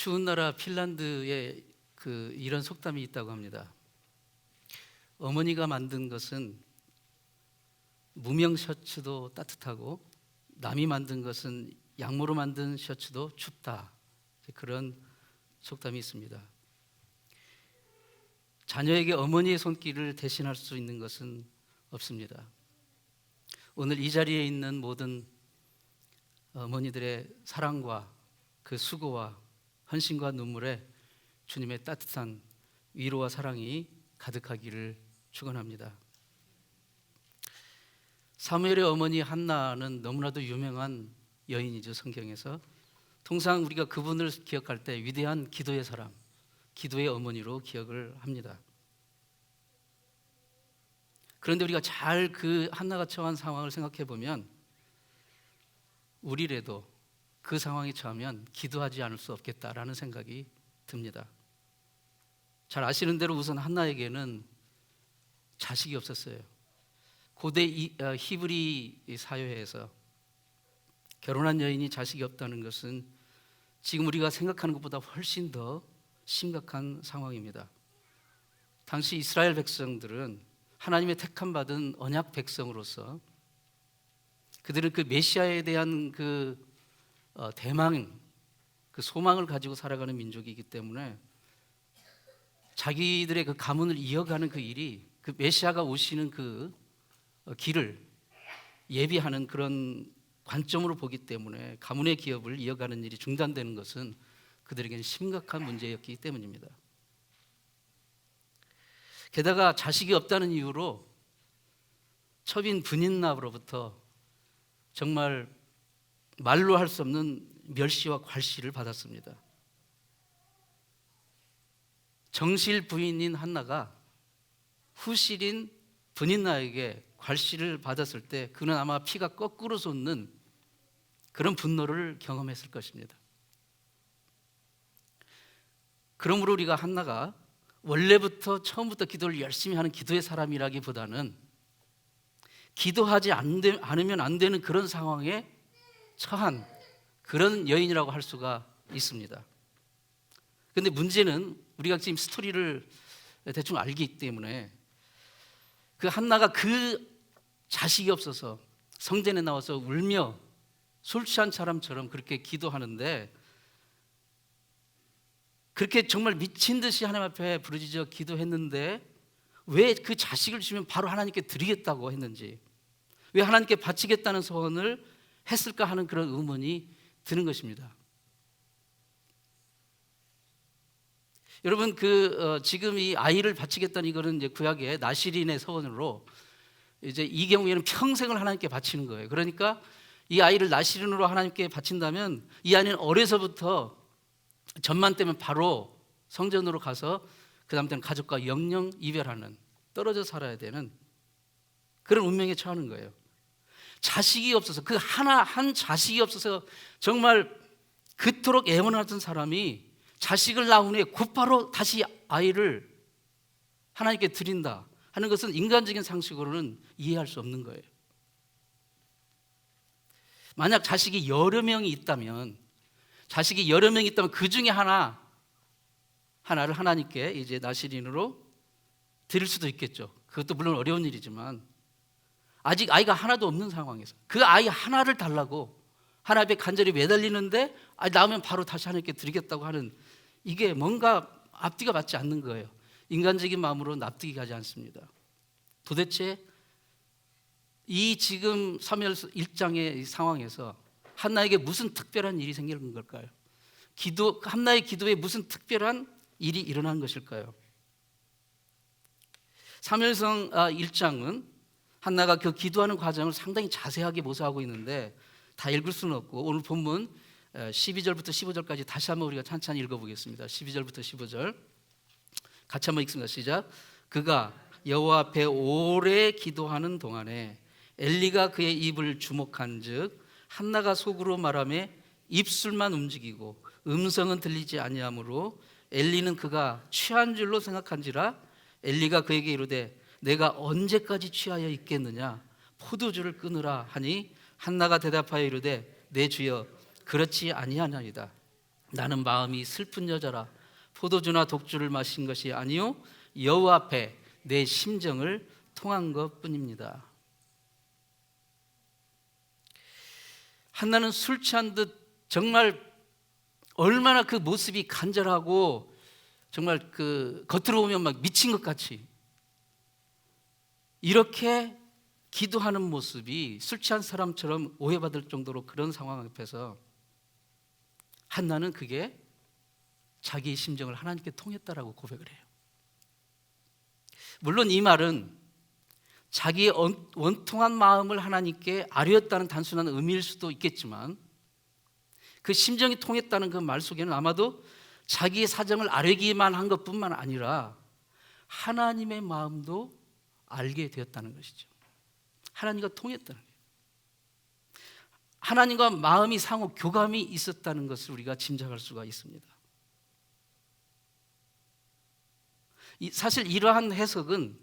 추운 나라 핀란드에 이런 속담이 있다고 합니다. 어머니가 만든 것은 무명 셔츠도 따뜻하고 남이 만든 것은 양모로 만든 셔츠도 춥다. 그런 속담이 있습니다. 자녀에게 어머니의 손길을 대신할 수 있는 것은 없습니다. 오늘 이 자리에 있는 모든 어머니들의 사랑과 그 수고와 헌신과 눈물에 주님의 따뜻한 위로와 사랑이 가득하기를 축원합니다. 사무엘의 어머니 한나는 너무나도 유명한 여인이죠. 성경에서 통상 우리가 그분을 기억할 때 위대한 기도의 사람, 기도의 어머니로 기억을 합니다. 그런데 우리가 잘 그 한나가 처한 상황을 생각해 보면 우리라도 그 상황에 처하면 기도하지 않을 수 없겠다라는 생각이 듭니다. 잘 아시는 대로 우선 한나에게는 자식이 없었어요. 고대 히브리 사회에서 결혼한 여인이 자식이 없다는 것은 지금 우리가 생각하는 것보다 훨씬 더 심각한 상황입니다. 당시 이스라엘 백성들은 하나님의 택함 받은 언약 백성으로서 그들은 그 메시아에 대한 대망, 그 소망을 가지고 살아가는 민족이기 때문에 자기들의 그 가문을 이어가는 그 일이 그 메시아가 오시는 그 길을 예비하는 그런 관점으로 보기 때문에 가문의 기업을 이어가는 일이 중단되는 것은 그들에게는 심각한 문제였기 때문입니다. 게다가 자식이 없다는 이유로 첩인 분인나로부터 정말 말로 할 수 없는 멸시와 괄시를 받았습니다. 정실 부인인 한나가 후실인 분인나에게 괄시를 받았을 때 그는 아마 피가 거꾸로 솟는 그런 분노를 경험했을 것입니다. 그러므로 우리가 한나가 원래부터 처음부터 기도를 열심히 하는 기도의 사람이라기보다는 기도하지 않으면 안 되는 그런 상황에 처한 그런 여인이라고 할 수가 있습니다. 그런데 문제는 우리가 지금 스토리를 대충 알기 때문에 그 한나가 그 자식이 없어서 성전에 나와서 울며 술 취한 사람처럼 그렇게 기도하는데 그렇게 정말 미친 듯이 하나님 앞에 부르짖어 기도했는데 왜 그 자식을 주면 바로 하나님께 드리겠다고 했는지, 왜 하나님께 바치겠다는 소원을 했을까 하는 그런 의문이 드는 것입니다. 여러분 지금 이 아이를 바치겠다는 이거는 이제 구약의 나시린의 서원으로 이제 이 경우에는 평생을 하나님께 바치는 거예요. 그러니까 이 아이를 나시린으로 하나님께 바친다면 이 아이는 어려서부터 전만 때면 바로 성전으로 가서 그 다음 때는 가족과 영영 이별하는, 떨어져 살아야 되는 그런 운명에 처하는 거예요. 자식이 없어서, 그 한 자식이 없어서 정말 그토록 애원하던 사람이 자식을 낳은 후에 곧바로 다시 아이를 하나님께 드린다 하는 것은 인간적인 상식으로는 이해할 수 없는 거예요. 만약 자식이 여러 명이 있다면 그 중에 하나를 하나님께 이제 나시린으로 드릴 수도 있겠죠. 그것도 물론 어려운 일이지만 아직 아이가 하나도 없는 상황에서 그 아이 하나를 달라고 하나님께 간절히 매달리는데 낳으면 바로 다시 하나님께 드리겠다고 하는, 이게 뭔가 앞뒤가 맞지 않는 거예요. 인간적인 마음으로 납득이 가지 않습니다. 도대체 이 지금 사무엘 1장의 상황에서 한나에게 무슨 특별한 일이 생기는 걸까요? 한나의 기도에 무슨 특별한 일이 일어난 것일까요? 사무엘상 1장은 한나가 그 기도하는 과정을 상당히 자세하게 묘사하고 있는데 다 읽을 수는 없고 오늘 본문 12절부터 15절까지 다시 한번 우리가 찬찬히 읽어보겠습니다. 12절부터 15절 같이 한번 읽습니다. 시작. 그가 여호와 앞에 오래 기도하는 동안에 엘리가 그의 입을 주목한즉 한나가 속으로 말하며 입술만 움직이고 음성은 들리지 아니하므로 엘리는 그가 취한 줄로 생각한지라. 엘리가 그에게 이르되 내가 언제까지 취하여 있겠느냐, 포도주를 끊으라 하니 한나가 대답하여 이르되 내 주여 그렇지 아니하나이다. 나는 마음이 슬픈 여자라. 포도주나 독주를 마신 것이 아니요 여호와 앞에 내 심정을 통한 것뿐입니다. 한나는 술 취한 듯 정말 얼마나 그 모습이 간절하고 정말 그 겉으로 보면 막 미친 것 같이 이렇게 기도하는 모습이 술 취한 사람처럼 오해받을 정도로 그런 상황 앞에서 한나는 그게 자기의 심정을 하나님께 통했다라고 고백을 해요. 물론 이 말은 자기의 원통한 마음을 하나님께 아뢰었다는 단순한 의미일 수도 있겠지만 그 심정이 통했다는 그 말 속에는 아마도 자기의 사정을 아뢰기만 한 것뿐만 아니라 하나님의 마음도 알게 되었다는 것이죠. 하나님과 통했다는 거예요. 하나님과 마음이 상호 교감이 있었다는 것을 우리가 짐작할 수가 있습니다. 사실 이러한 해석은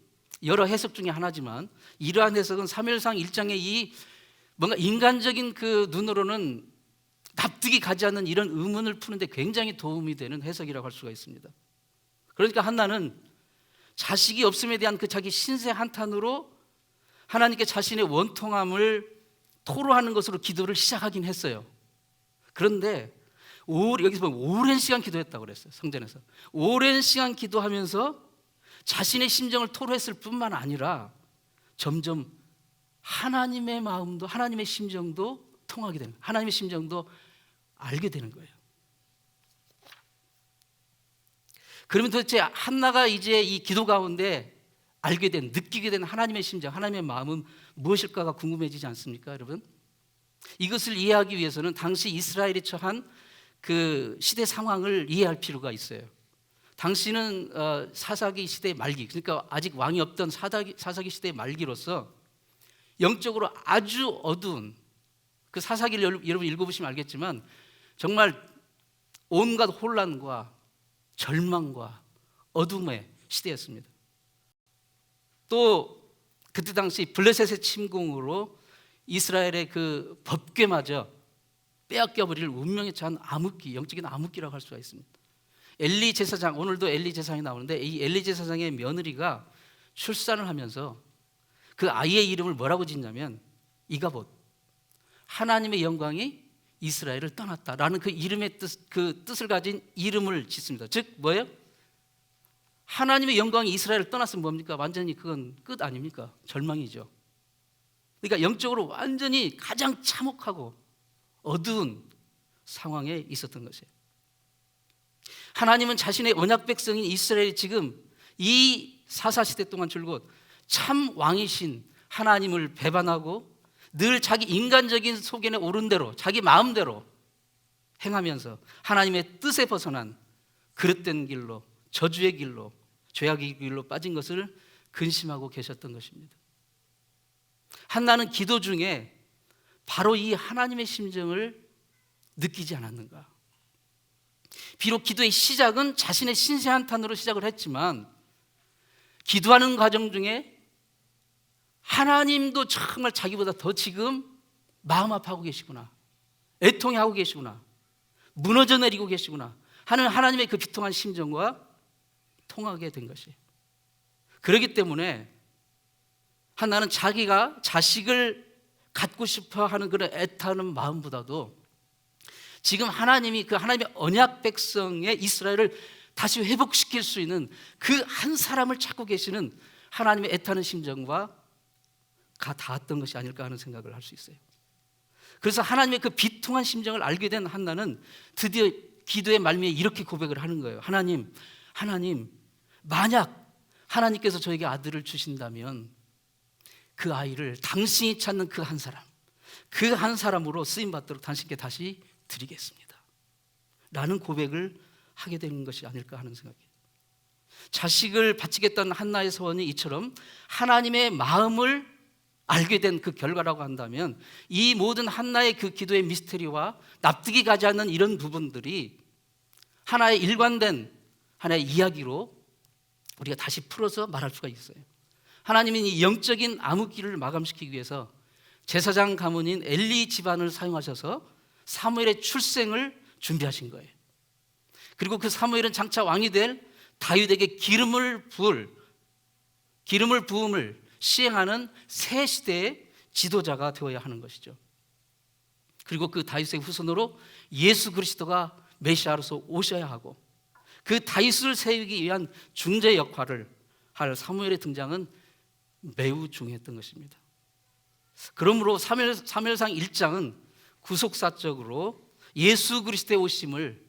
여러 해석 중에 하나지만 이러한 해석은 사무엘상 1장의 이 뭔가 인간적인 그 눈으로는 납득이 가지 않는 이런 의문을 푸는데 굉장히 도움이 되는 해석이라고 할 수가 있습니다. 그러니까 한나는 자식이 없음에 대한 그 자기 신세 한탄으로 하나님께 자신의 원통함을 토로하는 것으로 기도를 시작하긴 했어요. 그런데 여기서 보면 오랜 시간 기도했다고 그랬어요. 성전에서 오랜 시간 기도하면서 자신의 심정을 토로했을 뿐만 아니라 점점 하나님의 마음도 하나님의 심정도 통하게 되는, 하나님의 심정도 알게 되는 거예요. 그러면 도대체 한나가 이제 이 기도 가운데 알게 된, 느끼게 된 하나님의 심정, 하나님의 마음은 무엇일까가 궁금해지지 않습니까, 여러분? 이것을 이해하기 위해서는 당시 이스라엘이 처한 그 시대 상황을 이해할 필요가 있어요. 당시는 사사기 시대 말기, 그러니까 아직 왕이 없던 사사기 시대 말기로서 영적으로 아주 어두운 그 사사기를 여러분 읽어보시면 알겠지만 정말 온갖 혼란과 절망과 어둠의 시대였습니다. 또 그때 당시 블레셋의 침공으로 이스라엘의 그 법궤마저 빼앗겨버릴 운명에 처한 암흑기, 영적인 암흑기라고 할 수가 있습니다. 엘리 제사장, 오늘도 엘리 제사장이 나오는데 이 엘리 제사장의 며느리가 출산을 하면서 그 아이의 이름을 뭐라고 짓냐면 이가봇, 하나님의 영광이 이스라엘을 떠났다라는 그 이름의 그 뜻을 가진 이름을 짓습니다. 즉 뭐예요? 하나님의 영광이 이스라엘을 떠났으면 뭡니까? 완전히 그건 끝 아닙니까? 절망이죠. 그러니까 영적으로 완전히 가장 참혹하고 어두운 상황에 있었던 것이에요. 하나님은 자신의 언약 백성인 이스라엘이 지금 이 사사시대 동안 줄곧 참 왕이신 하나님을 배반하고 늘 자기 인간적인 소견에 오른 대로 자기 마음대로 행하면서 하나님의 뜻에 벗어난 그릇된 길로, 저주의 길로, 죄악의 길로 빠진 것을 근심하고 계셨던 것입니다. 한나는 기도 중에 바로 이 하나님의 심정을 느끼지 않았는가? 비록 기도의 시작은 자신의 신세 한탄으로 시작을 했지만 기도하는 과정 중에 하나님도 정말 자기보다 더 지금 마음 아파하고 계시구나, 애통해하고 계시구나, 무너져 내리고 계시구나 하는 하나님의 그 비통한 심정과 통하게 된 것이에요. 그렇기 때문에 한나는 자기가 자식을 갖고 싶어 하는 그런 애타는 마음보다도 지금 하나님이 그 하나님의 언약 백성의 이스라엘을 다시 회복시킬 수 있는 그 한 사람을 찾고 계시는 하나님의 애타는 심정과 닿았던 것이 아닐까 하는 생각을 할 수 있어요. 그래서 하나님의 그 비통한 심정을 알게 된 한나는 드디어 기도의 말미에 이렇게 고백을 하는 거예요. 하나님, 만약 하나님께서 저에게 아들을 주신다면 그 아이를 당신이 찾는 그 한 사람, 그 한 사람으로 쓰임받도록 당신께 다시 드리겠습니다 라는 고백을 하게 되는 것이 아닐까 하는 생각이에요. 자식을 바치겠다는 한나의 소원이 이처럼 하나님의 마음을 알게 된 그 결과라고 한다면 이 모든 한나의 그 기도의 미스테리와 납득이 가지 않는 이런 부분들이 하나의 일관된 하나의 이야기로 우리가 다시 풀어서 말할 수가 있어요. 하나님은 이 영적인 암흑기를 마감시키기 위해서 제사장 가문인 엘리 집안을 사용하셔서 사무엘의 출생을 준비하신 거예요. 그리고 그 사무엘은 장차 왕이 될 다윗에게 기름을 부음을 시행하는 새 시대의 지도자가 되어야 하는 것이죠. 그리고 그 다윗의 후손으로 예수 그리스도가 메시아로서 오셔야 하고, 그 다윗을 세우기 위한 중재 역할을 할 사무엘의 등장은 매우 중요했던 것입니다. 그러므로 사무엘상 1장은 구속사적으로 예수 그리스도의 오심을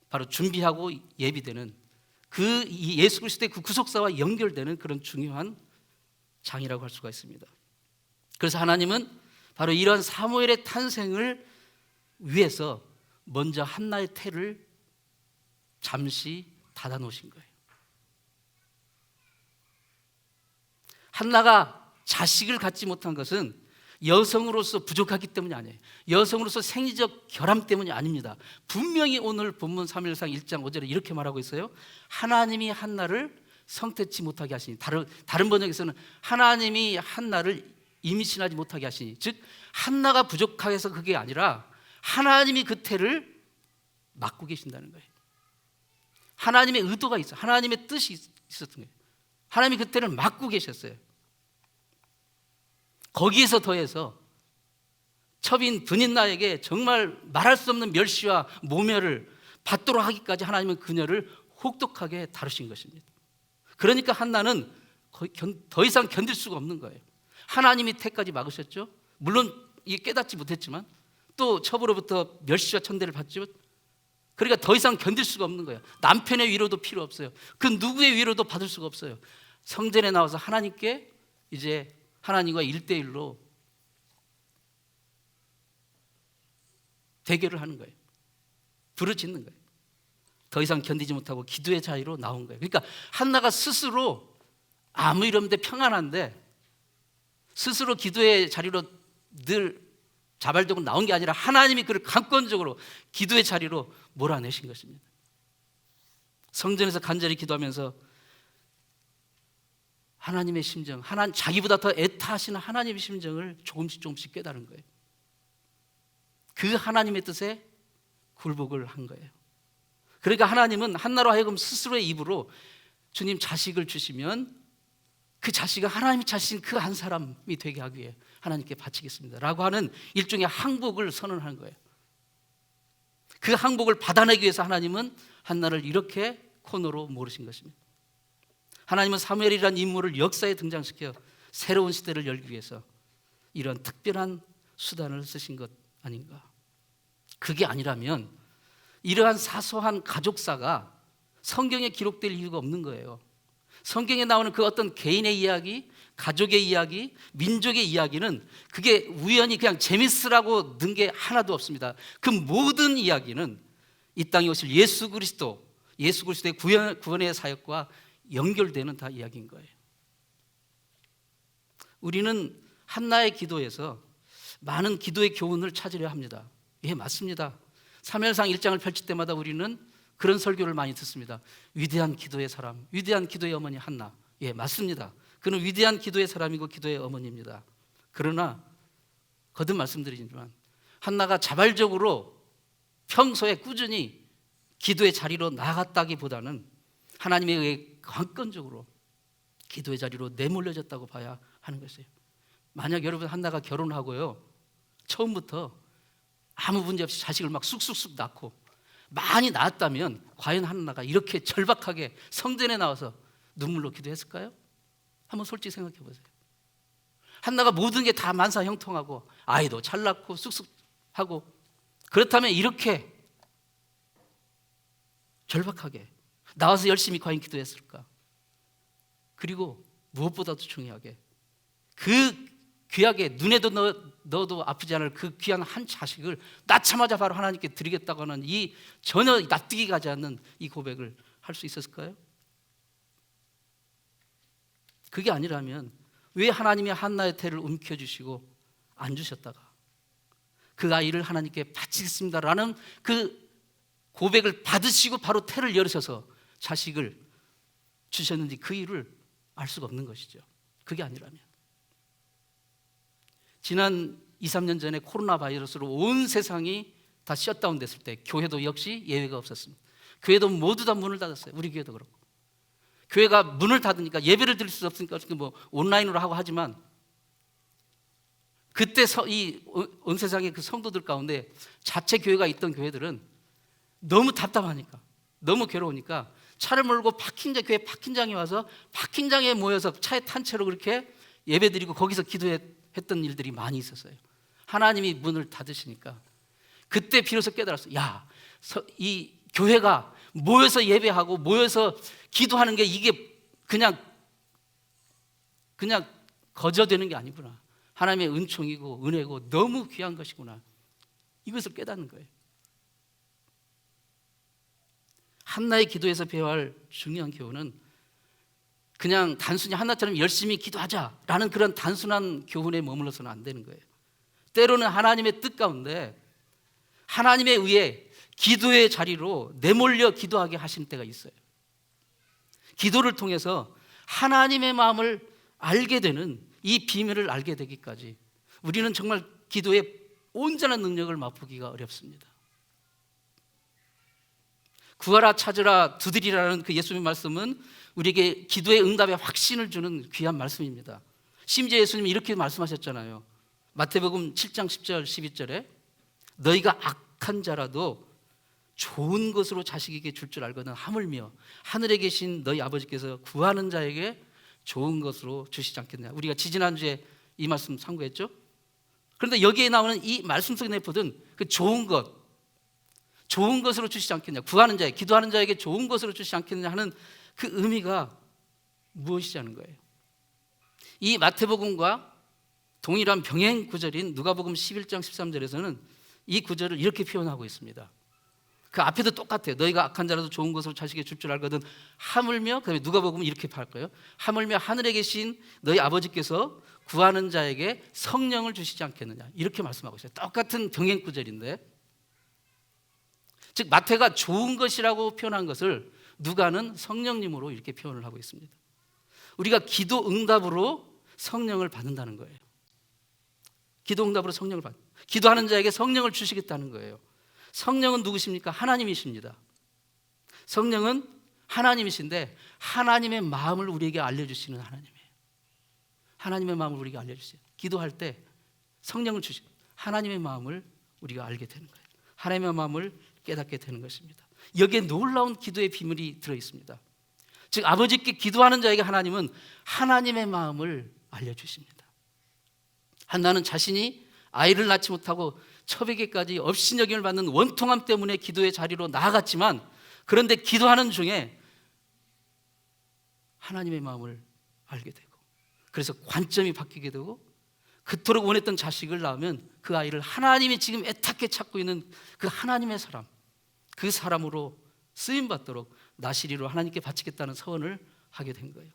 바로 준비하고 예비되는 그 예수 그리스도의 그 구속사와 연결되는 그런 중요한 장이라고 할 수가 있습니다. 그래서 하나님은 바로 이러한 사무엘의 탄생을 위해서 먼저 한나의 태를 잠시 닫아 놓으신 거예요. 한나가 자식을 갖지 못한 것은 여성으로서 부족하기 때문이 아니에요. 여성으로서 생리적 결함 때문이 아닙니다. 분명히 오늘 본문 사무엘상 1장 5절에 이렇게 말하고 있어요. 하나님이 한나를 성태치 못하게 하시니, 다른 번역에서는 하나님이 한나를 임신하지 못하게 하시니, 즉 한나가 부족해서 그게 아니라 하나님이 그 태를 막고 계신다는 거예요. 하나님의 의도가 있어요. 하나님의 뜻이 있었던 거예요. 하나님이 그 태를 막고 계셨어요. 거기에서 더해서 첩인 브닛나에게 정말 말할 수 없는 멸시와 모멸을 받도록 하기까지 하나님은 그녀를 혹독하게 다루신 것입니다. 그러니까 한나는 더 이상 견딜 수가 없는 거예요. 하나님이 태까지 막으셨죠. 물론 이게 깨닫지 못했지만 또 첩으로부터 멸시와 천대를 받죠. 그러니까 더 이상 견딜 수가 없는 거예요. 남편의 위로도 필요 없어요. 그 누구의 위로도 받을 수가 없어요. 성전에 나와서 하나님께 이제 하나님과 1대1로 대결을 하는 거예요. 부르짖는 거예요. 더 이상 견디지 못하고 기도의 자리로 나온 거예요. 그러니까 한나가 스스로 아무 일 없는데 평안한데 스스로 기도의 자리로 늘 자발적으로 나온 게 아니라 하나님이 그를 강권적으로 기도의 자리로 몰아내신 것입니다. 성전에서 간절히 기도하면서 하나님의 심정, 자기보다 더 애타하시는 하나님의 심정을 조금씩 깨달은 거예요. 그 하나님의 뜻에 굴복을 한 거예요. 그러니까 하나님은 한나로 하여금 스스로의 입으로 주님 자식을 주시면 그 자식은 하나님이 자신 그 한 사람이 되게 하기 위해 하나님께 바치겠습니다 라고 하는 일종의 항복을 선언하는 거예요. 그 항복을 받아내기 위해서 하나님은 한나를 이렇게 코너로 모르신 것입니다. 하나님은 사무엘이라는 인물을 역사에 등장시켜 새로운 시대를 열기 위해서 이런 특별한 수단을 쓰신 것 아닌가. 그게 아니라면 이러한 사소한 가족사가 성경에 기록될 이유가 없는 거예요. 성경에 나오는 그 어떤 개인의 이야기, 가족의 이야기, 민족의 이야기는 그게 우연히 그냥 재밌으라고 넣은 게 하나도 없습니다. 그 모든 이야기는 이 땅에 오실 예수 그리스도의 구원의 사역과 연결되는 다 이야기인 거예요. 우리는 한나의 기도에서 많은 기도의 교훈을 찾으려 합니다. 예, 맞습니다. 사무엘상 1장을 펼칠 때마다 우리는 그런 설교를 많이 듣습니다. 위대한 기도의 사람, 위대한 기도의 어머니 한나. 예, 맞습니다. 그는 위대한 기도의 사람이고 기도의 어머니입니다. 그러나 거듭 말씀드리지만 한나가 자발적으로 평소에 꾸준히 기도의 자리로 나아갔다기보다는 하나님에 의해 강권적으로 기도의 자리로 내몰려졌다고 봐야 하는 것이에요. 만약 여러분 한나가 결혼하고요, 처음부터 아무 문제 없이 자식을 막 쑥쑥쑥 낳고 많이 낳았다면 과연 한나가 이렇게 절박하게 성전에 나와서 눈물로 기도했을까요? 한번 솔직히 생각해 보세요. 한나가 모든 게 다 만사형통하고 아이도 잘 낳고 쑥쑥 하고 그렇다면 이렇게 절박하게 나와서 열심히 과연 기도했을까? 그리고 무엇보다도 중요하게 그 귀하게 눈에도 넣어도 아프지 않을 그 귀한 한 자식을 낳자마자 바로 하나님께 드리겠다고 하는 이 전혀 납득이 가지 않는 이 고백을 할 수 있었을까요? 그게 아니라면 왜 하나님이 한나의 태를 움켜주시고 안 주셨다가 그 아이를 하나님께 바치겠습니다라는 그 고백을 받으시고 바로 태를 열으셔서 자식을 주셨는지 그 이유를 알 수가 없는 것이죠. 그게 아니라면 지난 2, 3년 전에 코로나 바이러스로 온 세상이 다 셧다운 됐을 때 교회도 역시 예외가 없었습니다. 교회도 모두 다 문을 닫았어요. 우리 교회도 그렇고. 교회가 문을 닫으니까 예배를 드릴 수 없으니까 뭐 온라인으로 하고 하지만, 그때 온 세상의 그 성도들 가운데 자체 교회가 있던 교회들은 너무 답답하니까, 너무 괴로우니까 차를 몰고 교회 파킹장에 와서 파킹장에 모여서 차에 탄 채로 그렇게 예배드리고 거기서 기도했던 일들이 많이 있었어요. 하나님이 문을 닫으시니까 그때 비로소 깨달았어요. 이 교회가 모여서 예배하고 모여서 기도하는 게 이게 그냥 거저되는 게 아니구나. 하나님의 은총이고 은혜고 너무 귀한 것이구나. 이것을 깨닫는 거예요. 한나의 기도에서 배워야 할 중요한 교훈은 그냥 단순히 한나처럼 열심히 기도하자라는 그런 단순한 교훈에 머물러서는 안 되는 거예요. 때로는 하나님의 뜻 가운데 하나님에 의해 기도의 자리로 내몰려 기도하게 하신 때가 있어요. 기도를 통해서 하나님의 마음을 알게 되는 이 비밀을 알게 되기까지 우리는 정말 기도의 온전한 능력을 맛보기가 어렵습니다. 구하라 찾으라 두드리라는 그 예수님의 말씀은 우리에게 기도의 응답에 확신을 주는 귀한 말씀입니다. 심지어 예수님이 이렇게 말씀하셨잖아요. 마태복음 7장 10절 12절에 너희가 악한 자라도 좋은 것으로 자식에게 줄 줄 알거든 하물며 하늘에 계신 너희 아버지께서 구하는 자에게 좋은 것으로 주시지 않겠냐. 우리가 지지난주에 이 말씀 상고했죠. 그런데 여기에 나오는 이 말씀 속에 내포든 그 좋은 것으로 주시지 않겠냐, 구하는 자에게, 기도하는 자에게 좋은 것으로 주시지 않겠냐 하는 그 의미가 무엇이냐는 거예요. 이 마태복음과 동일한 병행 구절인 누가복음 11장 13절에서는 이 구절을 이렇게 표현하고 있습니다. 그 앞에도 똑같아요. 너희가 악한 자라도 좋은 것으로 자식에게 줄 줄 알거든 하물며, 그다음에 누가복음은 이렇게 할 거예요. 하물며 하늘에 계신 너희 아버지께서 구하는 자에게 성령을 주시지 않겠느냐, 이렇게 말씀하고 있어요. 똑같은 병행 구절인데, 즉 마태가 좋은 것이라고 표현한 것을 누가는 성령님으로 이렇게 표현을 하고 있습니다. 우리가 기도 응답으로 성령을 받는다는 거예요. 기도 응답으로 성령을 기도하는 자에게 성령을 주시겠다는 거예요. 성령은 누구십니까? 하나님이십니다. 성령은 하나님이신데 하나님의 마음을 우리에게 알려주시는 하나님이에요. 하나님의 마음을 우리에게 알려주세요. 기도할 때 성령을 주시고 하나님의 마음을 우리가 알게 되는 거예요. 하나님의 마음을 깨닫게 되는 것입니다. 여기에 놀라운 기도의 비밀이 들어있습니다. 즉 아버지께 기도하는 자에게 하나님은 하나님의 마음을 알려주십니다. 한나는 자신이 아이를 낳지 못하고 첩에게까지 업신여김을 받는 원통함 때문에 기도의 자리로 나아갔지만, 그런데 기도하는 중에 하나님의 마음을 알게 되고, 그래서 관점이 바뀌게 되고, 그토록 원했던 자식을 낳으면 그 아이를 하나님이 지금 애타게 찾고 있는 그 하나님의 사람, 그 사람으로 쓰임받도록 나시리로 하나님께 바치겠다는 서원을 하게 된 거예요.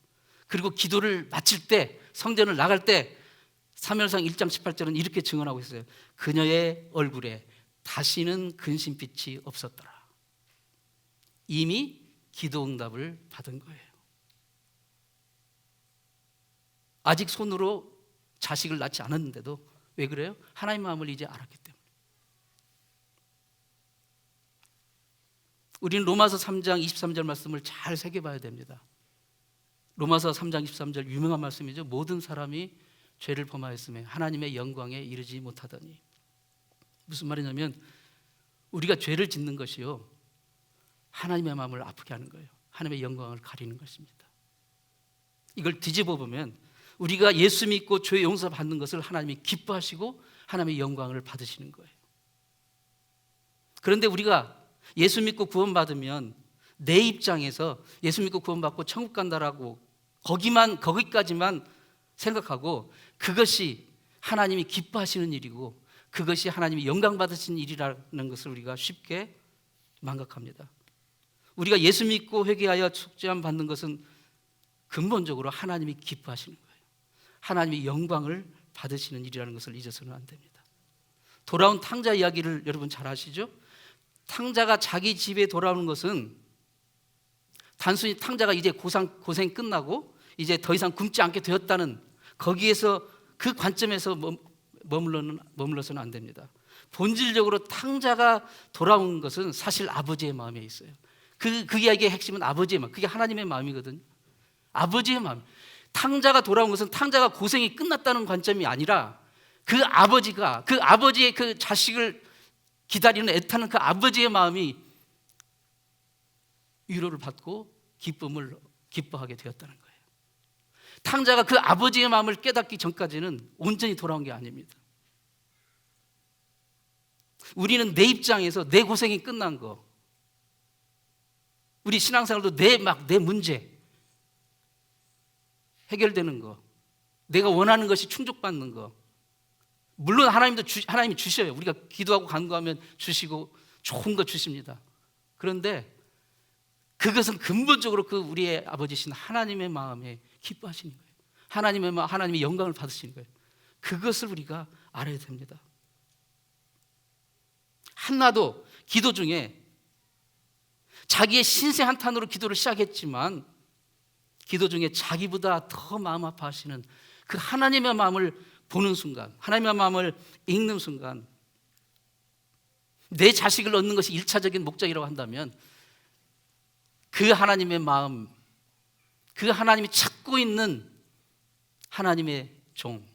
그리고 기도를 마칠 때, 성전을 나갈 때 사무엘상 1장 18절은 이렇게 증언하고 있어요. 그녀의 얼굴에 다시는 근심빛이 없었더라. 이미 기도 응답을 받은 거예요. 아직 손으로 자식을 낳지 않았는데도 왜 그래요? 하나님의 마음을 이제 알았기 때문에. 우리는 로마서 3장 23절 말씀을 잘 새겨봐야 됩니다. 로마서 3장 23절 유명한 말씀이죠. 모든 사람이 죄를 범하였으며 하나님의 영광에 이르지 못하더니. 무슨 말이냐면 우리가 죄를 짓는 것이요, 하나님의 마음을 아프게 하는 거예요. 하나님의 영광을 가리는 것입니다. 이걸 뒤집어 보면 우리가 예수 믿고 죄 용서 받는 것을 하나님이 기뻐하시고 하나님의 영광을 받으시는 거예요. 그런데 우리가 예수 믿고 구원받으면 내 입장에서 예수 믿고 구원받고 천국 간다라고 거기까지만 생각하고 그것이 하나님이 기뻐하시는 일이고 그것이 하나님이 영광 받으신 일이라는 것을 우리가 쉽게 망각합니다. 우리가 예수 믿고 회개하여 속죄함 받는 것은 근본적으로 하나님이 기뻐하시는 거예요. 하나님이 영광을 받으시는 일이라는 것을 잊어서는 안 됩니다. 돌아온 탕자 이야기를 여러분 잘 아시죠? 탕자가 자기 집에 돌아오는 것은 단순히 탕자가 이제 고생 끝나고 이제 더 이상 굶지 않게 되었다는, 거기에서 그 관점에서 머물러서는 안 됩니다. 본질적으로 탕자가 돌아온 것은 사실 아버지의 마음에 있어요. 그 이야기의 핵심은 아버지의 마음, 그게 하나님의 마음이거든요. 아버지의 마음. 탕자가 돌아온 것은 탕자가 고생이 끝났다는 관점이 아니라 그 아버지가 그 아버지의 그 자식을 기다리는 애타는 그 아버지의 마음이 위로를 받고 기뻐하게 되었다는 거예요. 탕자가 그 아버지의 마음을 깨닫기 전까지는 온전히 돌아온 게 아닙니다. 우리는 내 입장에서 내 고생이 끝난 거, 우리 신앙생활도 내 문제 해결되는 거, 내가 원하는 것이 충족받는 거, 물론 하나님이 주셔요. 우리가 기도하고 간구하면 주시고 좋은 거 주십니다. 그런데 그것은 근본적으로 그 우리의 아버지신 하나님의 마음에 기뻐하시는 거예요. 하나님의 영광을 받으시는 거예요. 그것을 우리가 알아야 됩니다. 한나도 기도 중에 자기의 신세 한탄으로 기도를 시작했지만 기도 중에 자기보다 더 마음 아파하시는 그 하나님의 마음을 보는 순간, 하나님의 마음을 읽는 순간, 내 자식을 얻는 것이 1차적인 목적이라고 한다면 그 하나님의 마음, 그 하나님이 찾고 있는 하나님의 종,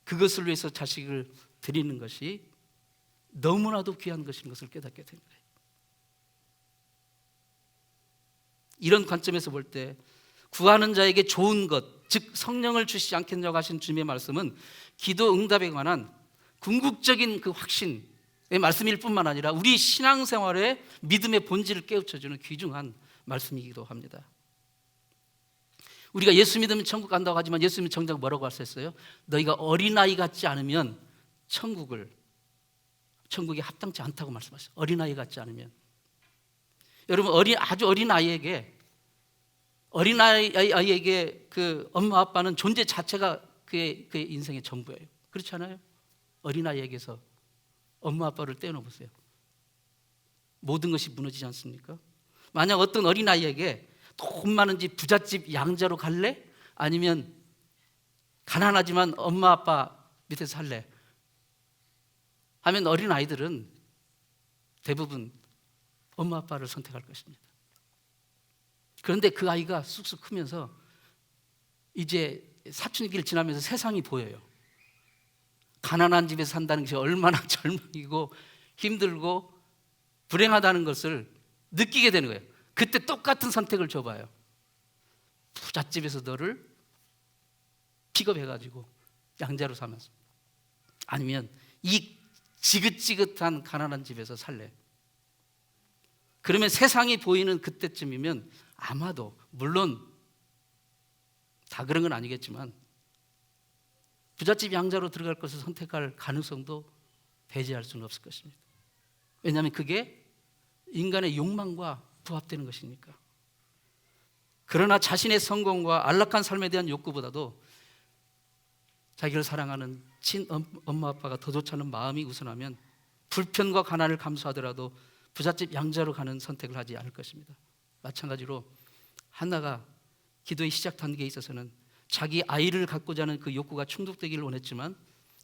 그것을 위해서 자식을 드리는 것이 너무나도 귀한 것인 것을 깨닫게 된 거예요. 이런 관점에서 볼 때 구하는 자에게 좋은 것, 즉 성령을 주시지 않겠냐고 하신 주님의 말씀은 기도 응답에 관한 궁극적인 그 확신의 말씀일 뿐만 아니라 우리 신앙생활의 믿음의 본질을 깨우쳐주는 귀중한 말씀이기도 합니다. 우리가 예수 믿으면 천국 간다고 하지만 예수님은 정작 뭐라고 하셨어요? 너희가 어린아이 같지 않으면 천국에 합당치 않다고 말씀하셨어요. 어린아이 같지 않으면. 여러분, 아주 어린아이에게 그 엄마 아빠는 존재 자체가 그의 인생의 전부예요. 그렇지 않아요? 어린아이에게서 엄마 아빠를 떼어놓어 보세요. 모든 것이 무너지지 않습니까? 만약 어떤 어린아이에게 돈 많은 집 부잣집 양자로 갈래? 아니면 가난하지만 엄마 아빠 밑에서 살래? 하면 어린아이들은 대부분 엄마 아빠를 선택할 것입니다. 그런데 그 아이가 쑥쑥 크면서 이제 사춘기를 지나면서 세상이 보여요. 가난한 집에서 산다는 것이 얼마나 절망이고 힘들고 불행하다는 것을 느끼게 되는 거예요. 그때 똑같은 선택을 줘봐요. 부잣집에서 너를 픽업해가지고 양자로 사면서, 아니면 이 지긋지긋한 가난한 집에서 살래. 그러면 세상이 보이는 그때쯤이면 아마도, 물론 다 그런 건 아니겠지만 부잣집 양자로 들어갈 것을 선택할 가능성도 배제할 수는 없을 것입니다. 왜냐하면 그게 인간의 욕망과 부합되는 것이니까. 그러나 자신의 성공과 안락한 삶에 대한 욕구보다도 자기를 사랑하는 친엄마 아빠가 더 좋지 않은 마음이 우선하면 불편과 가난을 감수하더라도 부잣집 양자로 가는 선택을 하지 않을 것입니다. 마찬가지로 한나가 기도의 시작 단계에 있어서는 자기 아이를 갖고자 하는 그 욕구가 충족되기를 원했지만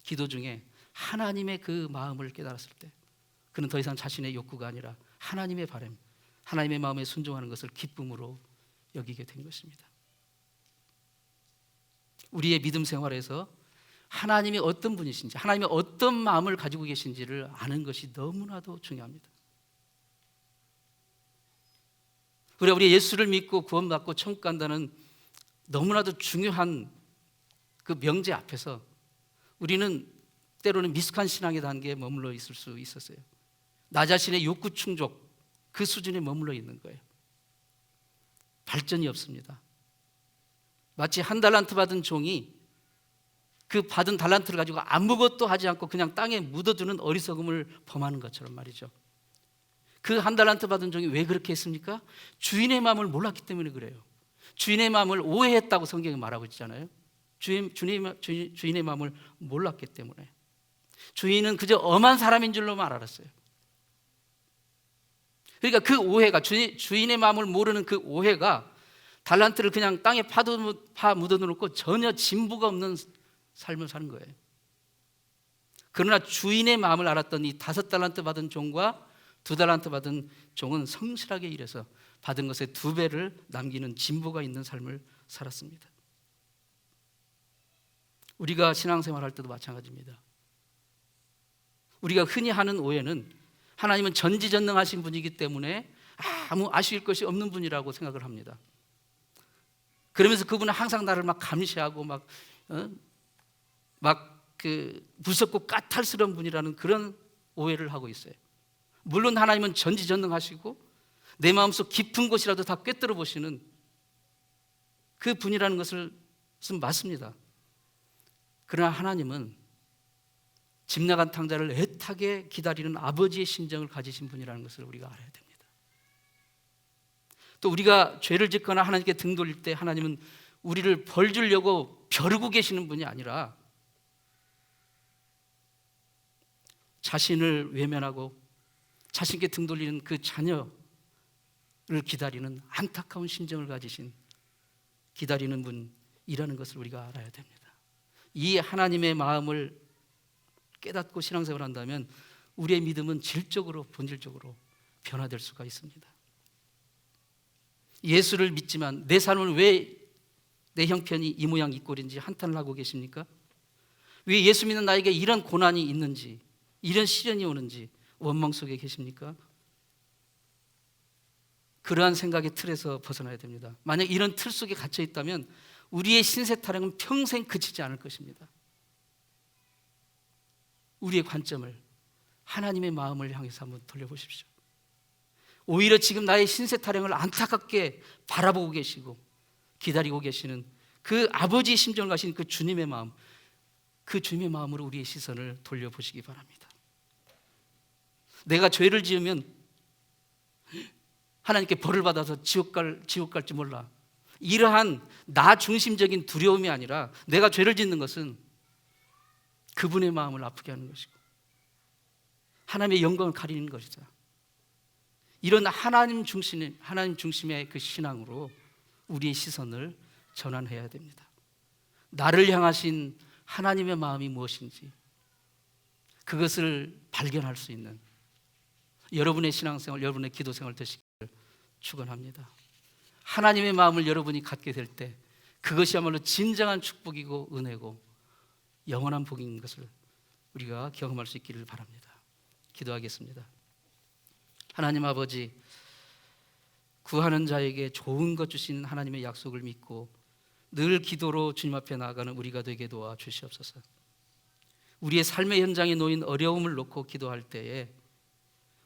기도 중에 하나님의 그 마음을 깨달았을 때 그는 더 이상 자신의 욕구가 아니라 하나님의 바람, 하나님의 마음에 순종하는 것을 기쁨으로 여기게 된 것입니다. 우리의 믿음 생활에서 하나님이 어떤 분이신지, 하나님이 어떤 마음을 가지고 계신지를 아는 것이 너무나도 중요합니다. 우리 예수를 믿고 구원받고 천국 간다는 너무나도 중요한 그 명제 앞에서 우리는 때로는 미숙한 신앙의 단계에 머물러 있을 수 있었어요. 나 자신의 욕구 충족, 그 수준에 머물러 있는 거예요. 발전이 없습니다. 마치 한 달란트 받은 종이 그 받은 달란트를 가지고 아무것도 하지 않고 그냥 땅에 묻어두는 어리석음을 범하는 것처럼 말이죠. 그 한 달란트 받은 종이 왜 그렇게 했습니까? 주인의 마음을 몰랐기 때문에 그래요. 주인의 마음을 오해했다고 성경이 말하고 있잖아요. 주인의 마음을 몰랐기 때문에. 주인은 그저 엄한 사람인 줄로만 알았어요. 그러니까 그 오해가, 주인의 마음을 모르는 그 오해가 달란트를 그냥 땅에 파 묻어놓고 전혀 진보가 없는 삶을 사는 거예요. 그러나 주인의 마음을 알았던 이 5달란트 받은 종과 2달란트 받은 종은 성실하게 일해서 받은 것의 2배를 남기는 진보가 있는 삶을 살았습니다. 우리가 신앙생활 할 때도 마찬가지입니다. 우리가 흔히 하는 오해는 하나님은 전지전능하신 분이기 때문에 아무 아쉬울 것이 없는 분이라고 생각을 합니다. 그러면서 그분은 항상 나를 막 감시하고 무섭고 까탈스러운 분이라는 그런 오해를 하고 있어요. 물론 하나님은 전지전능하시고 내 마음속 깊은 곳이라도 다 꿰뚫어 보시는 그 분이라는 것은 맞습니다. 그러나 하나님은 집 나간 탕자를 애타게 기다리는 아버지의 심정을 가지신 분이라는 것을 우리가 알아야 됩니다. 또 우리가 죄를 짓거나 하나님께 등 돌릴 때 하나님은 우리를 벌 주려고 벼르고 계시는 분이 아니라 자신을 외면하고 자신께 등 돌리는 그 자녀를 기다리는 안타까운 심정을 가지신 기다리는 분이라는 것을 우리가 알아야 됩니다. 이 하나님의 마음을 깨닫고 신앙생활을 한다면 우리의 믿음은 질적으로 본질적으로 변화될 수가 있습니다. 예수를 믿지만 내 삶은 왜 내 형편이 이 모양 이 꼴인지 한탄을 하고 계십니까? 왜 예수 믿는 나에게 이런 고난이 있는지, 이런 시련이 오는지 원망 속에 계십니까? 그러한 생각의 틀에서 벗어나야 됩니다. 만약 이런 틀 속에 갇혀 있다면 우리의 신세 타령은 평생 그치지 않을 것입니다. 우리의 관점을 하나님의 마음을 향해서 한번 돌려보십시오. 오히려 지금 나의 신세 타령을 안타깝게 바라보고 계시고 기다리고 계시는 그 아버지의 심정을 가신 그 주님의 마음, 그 주님의 마음으로 우리의 시선을 돌려보시기 바랍니다. 내가 죄를 지으면 하나님께 벌을 받아서 지옥 갈지 몰라, 이러한 나 중심적인 두려움이 아니라 내가 죄를 짓는 것은 그분의 마음을 아프게 하는 것이고 하나님의 영광을 가리는 것이다. 이런 하나님 중심의 그 신앙으로 우리의 시선을 전환해야 됩니다. 나를 향하신 하나님의 마음이 무엇인지 그것을 발견할 수 있는 여러분의 신앙생활, 여러분의 기도생활 되시기를 축원합니다. 하나님의 마음을 여러분이 갖게 될 때 그것이야말로 진정한 축복이고 은혜고 영원한 복인 것을 우리가 경험할 수 있기를 바랍니다. 기도하겠습니다. 하나님 아버지, 구하는 자에게 좋은 것 주신 하나님의 약속을 믿고 늘 기도로 주님 앞에 나아가는 우리가 되게 도와 주시옵소서. 우리의 삶의 현장에 놓인 어려움을 놓고 기도할 때에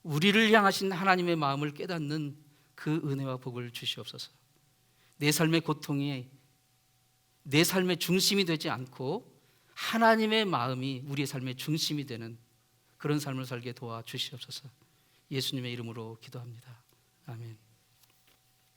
우리를 향하신 하나님의 마음을 깨닫는 그 은혜와 복을 주시옵소서. 내 삶의 고통이 내 삶의 중심이 되지 않고 하나님의 마음이 우리의 삶의 중심이 되는 그런 삶을 살게 도와 주시옵소서. 예수님의 이름으로 기도합니다. 아멘.